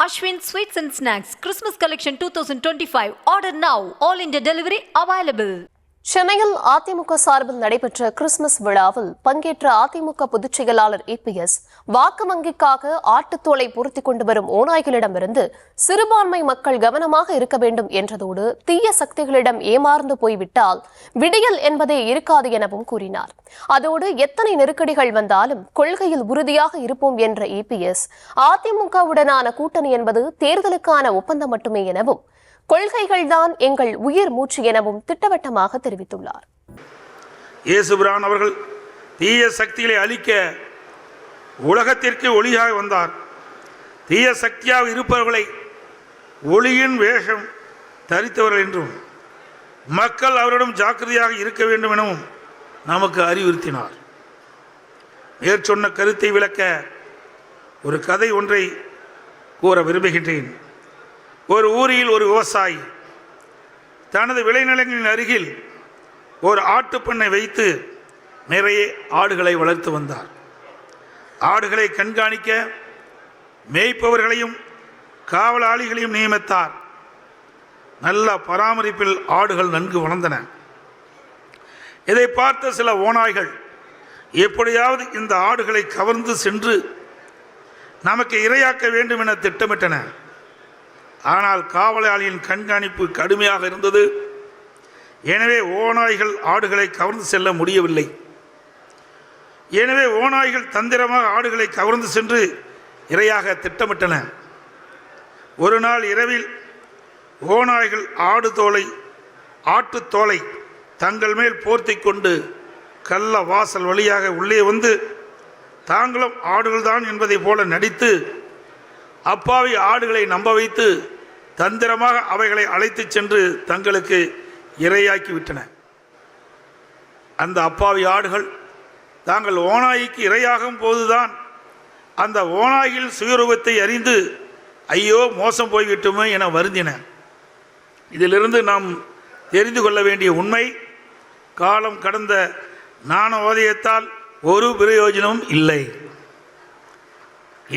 Ashwin Sweets and Snacks Christmas Collection 2025. Order now. All India delivery available. சென்னையில் அதிமுக சார்பில் நடைபெற்ற Christmas விழாவில் பங்கேற்ற அதிமுக பொதுச் செயலாளர் EPS வாக்கு வங்கிக்காக ஆட்டுத்தோலை பொருத்திக் கொண்டு வரும் ஓநாய்களிடமிருந்து சிறுபான்மை மக்கள் கவனமாக இருக்க வேண்டும் என்றதோடு தீய சக்திகளிடம் ஏமாந்து போய்விட்டால் விடியல் என்பதே இருக்காது எனவும் கூறினார். அதோடு எத்தனை நெருக்கடிகள் வந்தாலும் கொள்கையில் உறுதியாக இருப்போம் என்ற EPS அதிமுகவுடனான கூட்டணி என்பது தேர்தலுக்கான ஒப்பந்தம் மட்டுமே எனவும் கொள்கைகள்தான் எங்கள் உயிர் மூச்சு எனவும் திட்டவட்டமாக தெரிவித்துள்ளார். இயேசுபிரான் அவர்கள் தீய சக்திகளை அழிக்க உலகத்திற்கு ஒளியாக வந்தார். தீய சக்தியாக இருப்பவர்களை ஒளியின் வேஷம் தரித்தவர்கள் என்றும் மக்கள் அவரிடம் ஜாக்கிரதையாக இருக்க வேண்டும் எனவும் நமக்கு அறிவுறுத்தினார். மேற்சொன்ன கருத்தை விளக்க ஒரு கதை ஒன்றை கூற விரும்புகின்றேன். ஒரு ஊரில் ஒரு விவசாயி தனது விளைநிலங்களின் அருகில் ஒரு ஆட்டுப்பண்ணை வைத்து நிறைய ஆடுகளை வளர்த்து வந்தார். ஆடுகளை கண்காணிக்க மேய்ப்பவர்களையும் காவலாளிகளையும் நியமித்தார். நல்ல பராமரிப்பில் ஆடுகள் நன்கு வளர்ந்தன. இதை பார்த்த சில ஓநாய்கள் எப்படியாவது இந்த ஆடுகளை கவர்ந்து சென்று நமக்கு இரையாக்க வேண்டும் என திட்டமிட்டன. ஆனால் காவலாளியின் கண்காணிப்பு கடுமையாக இருந்தது. எனவே ஓநாய்கள் ஆடுகளை கவர்ந்து செல்ல முடியவில்லை. எனவே ஓநாய்கள் தந்திரமாக ஆடுகளை கவர்ந்து சென்று இரையாக திட்டமிட்டன. ஒரு நாள் இரவில் ஓநாய்கள் ஆட்டுத்தோலை தங்கள் மேல் போர்த்தி கொண்டு கள்ள வாசல் வழியாக உள்ளே வந்து தாங்களும் ஆடுகள்தான் என்பதை போல நடித்து அப்பாவி ஆடுகளை நம்ப வைத்து தந்திரமாக அவைகளை அழைத்து சென்று தங்களுக்கு இரையாக்கி விட்டன. அந்த அப்பாவி ஆடுகள் தாங்கள் ஓநாய்க்கு இரையாகும் போதுதான் அந்த ஓநாய்கள் சுயரூபத்தை அறிந்து ஐயோ மோசம் போய்விட்டுமே என வருந்தின. இதிலிருந்து நாம் தெரிந்து கொள்ள வேண்டிய உண்மை, காலம் கடந்த ஞானோதயத்தால் ஒரு பிரயோஜனமும் இல்லை.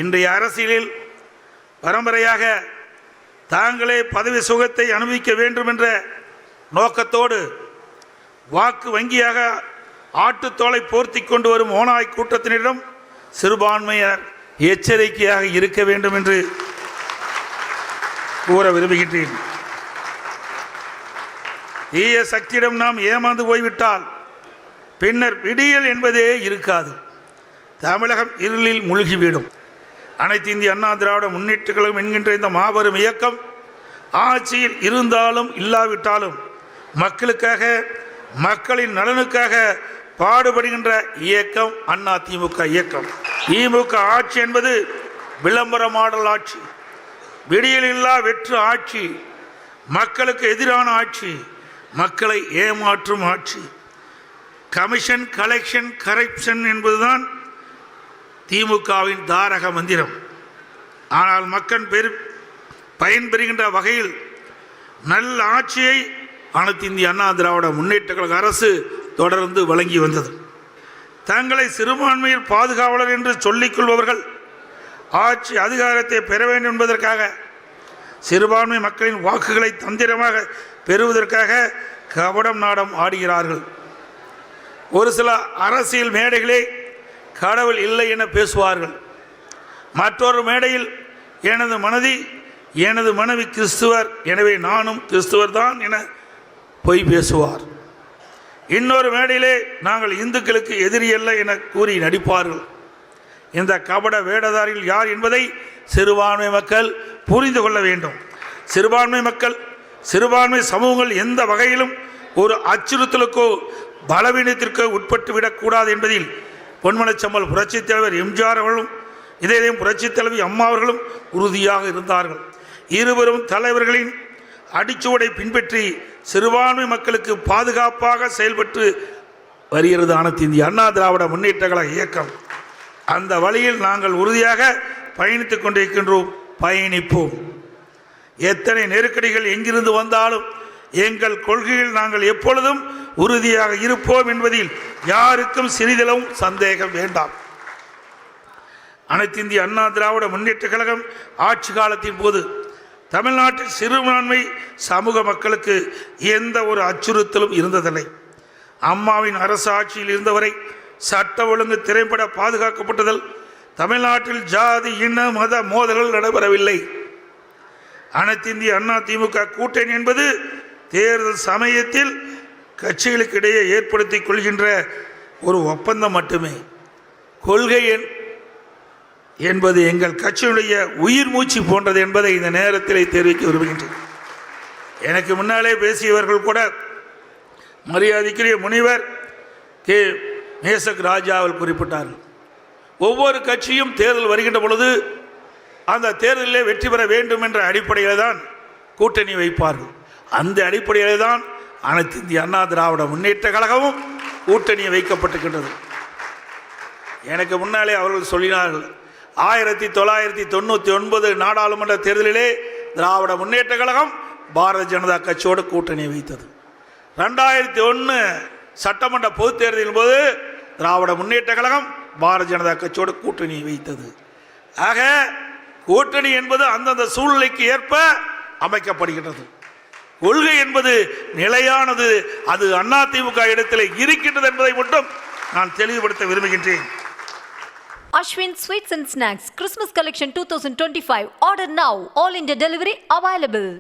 இன்றைய அரசியலில் பரம்பரையாக தாங்களே பதவி சுகத்தை அனுபவிக்க வேண்டும் என்ற நோக்கத்தோடு வாக்கு வங்கியாக ஆட்டுத்தோலை போர்த்தி கொண்டு வரும் ஓநாய் கூட்டத்தினரிடம் சிறுபான்மையினர் எச்சரிக்கையாக இருக்க வேண்டும் என்று கூற விரும்புகின்றேன். தீய சக்தியிடம் நாம் ஏமாந்து போய்விட்டால் பின்னர் விடியல் என்பதே இருக்காது. தமிழகம் இருளில் மூழ்கிவிடும். அனைத்து இந்திய அண்ணா திராவிட முன்னேற்றக் கழகம் என்கின்ற இந்த மாபெரும் இயக்கம் ஆட்சியில் இருந்தாலும் இல்லாவிட்டாலும் மக்களுக்காக மக்களின் நலனுக்காக பாடுபடுகின்ற இயக்கம் அதிமுக இயக்கம். திமுக ஆட்சி என்பது விளம்பர மாடல் ஆட்சி, விடியலில்லா வெற்று ஆட்சி, மக்களுக்கு எதிரான ஆட்சி, மக்களை ஏமாற்றும் ஆட்சி. கமிஷன், கலெக்ஷன், கரப்ஷன் என்பதுதான் திமுகவின் தாரக மந்திரம். ஆனால் மக்கள் பயன்பெறுகின்ற வகையில் நல்ல ஆட்சியை அனைத்து இந்திய அண்ணா திராவிட முன்னேற்ற கழக அரசு தொடர்ந்து வழங்கி வந்தது. தங்களை சிறுபான்மையில் பாதுகாவலர் என்று சொல்லிக் கொள்பவர்கள் ஆட்சி அதிகாரத்தை பெற வேண்டும் என்பதற்காக சிறுபான்மை மக்களின் வாக்குகளை தந்திரமாக பெறுவதற்காக கபடம் நாடம் ஆடுகிறார்கள். ஒரு சில அரசியல் மேடைகளே கடவுள் இல்லை என பேசுவார்கள். மற்றொரு மேடையில் எனது மனைவி கிறிஸ்துவர், எனவே நானும் கிறிஸ்துவர் தான் என பொய் பேசுவார். இன்னொரு மேடையிலே நாங்கள் இந்துக்களுக்கு எதிரி அல்ல என கூறி நடிப்பார்கள். இந்த கபட வேடதாரிகள் யார் என்பதை சிறுபான்மை மக்கள் புரிந்து கொள்ள வேண்டும். சிறுபான்மை சமூகங்கள் எந்த வகையிலும் ஒரு அச்சுறுத்தலுக்கோ பலவீனத்திற்கோ உட்பட்டு விடக்கூடாது என்பதில் பொன்மனச்செம்மல் புரட்சித் தலைவர் எம்ஜிஆர் அவர்களும் இதயம் புரட்சித் தலைவி அம்மா அவர்களும் உறுதியாக இருந்தார்கள். இருவரும் தலைவர்களின் அடிச்சுவடை பின்பற்றி சிறுபான்மை மக்களுக்கு பாதுகாப்பாக செயல்பட்டு வருகிறது அனைத்து இந்திய அண்ணா திராவிட முன்னேற்ற கழக இயக்கம். அந்த வழியில் நாங்கள் உறுதியாக பயணித்துக் கொண்டிருக்கின்றோம், பயணிப்போம். எத்தனை நெருக்கடிகள் எங்கிருந்து வந்தாலும் எங்கள் கொள்கையில் நாங்கள் எப்பொழுதும் உறுதியாக இருப்போம் என்பதில் யாருக்கும் சிறிதளவும் சந்தேகம் வேண்டாம். அனைத்து இந்திய அண்ணா திராவிட முன்னேற்ற கழகம் ஆட்சி காலத்தின் போது தமிழ்நாட்டில் சிறுபான்மை சமூக மக்களுக்கு எந்த ஒரு அச்சுறுத்தலும் இருந்ததில்லை. அம்மாவின் அரசு ஆட்சியில் இருந்தவரை சட்ட ஒழுங்கு திரைப்பட பாதுகாக்கப்பட்டதில் தமிழ்நாட்டில் ஜாதி இன மத மோதல்கள் நடைபெறவில்லை. அனைத்து இந்திய அண்ணா திமுக கூட்டணி என்பது தேர்தல் சமயத்தில் கட்சிகளுக்கு இடையே ஏற்படுத்திக் கொள்கின்ற ஒரு ஒப்பந்தம் மட்டுமே. கொள்கை என்பது எங்கள் கட்சியினுடைய உயிர் மூச்சு போன்றது என்பதை இந்த நேரத்தில் தெரிவிக்க விரும்புகின்றேன். எனக்கு முன்னாலே பேசியவர்கள் கூட மரியாதைக்குரிய முனிவர் கே நேசக் ராஜா அவர்கள் குறிப்பிட்டார்கள். ஒவ்வொரு கட்சியும் தேர்தல் வருகின்ற பொழுது அந்த தேர்தலிலே வெற்றி பெற வேண்டும் என்ற அடிப்படையில் தான் கூட்டணி வைப்பார்கள். அந்த அடிப்படையில் தான் அனைத்து இந்திய அண்ணா திராவிட முன்னேற்ற கழகமும் கூட்டணி வைக்கப்பட்டிருக்கின்றது. எனக்கு முன்னாலே அவர்கள் சொல்லினார்கள், 1999 நாடாளுமன்ற தேர்தலிலே திராவிட முன்னேற்ற கழகம் பாரதிய ஜனதா கட்சியோடு கூட்டணி வைத்தது. 2001 சட்டமன்ற பொதுத் தேர்தலின் போது திராவிட முன்னேற்ற கழகம் பாரதிய ஜனதா கட்சியோடு கூட்டணி வைத்தது. ஆக கூட்டணி என்பது அந்தந்த சூழ்நிலைக்கு ஏற்ப அமைக்கப்படுகின்றது. கொள்கை என்பது நிலையானது, அது அதிமுக இடத்தில் இருக்கின்றது என்பதை மட்டும் நான் தெளிவுபடுத்த விரும்புகின்றேன். Ashwin Sweets and Snacks Christmas Collection 2025. Order now. All India delivery available.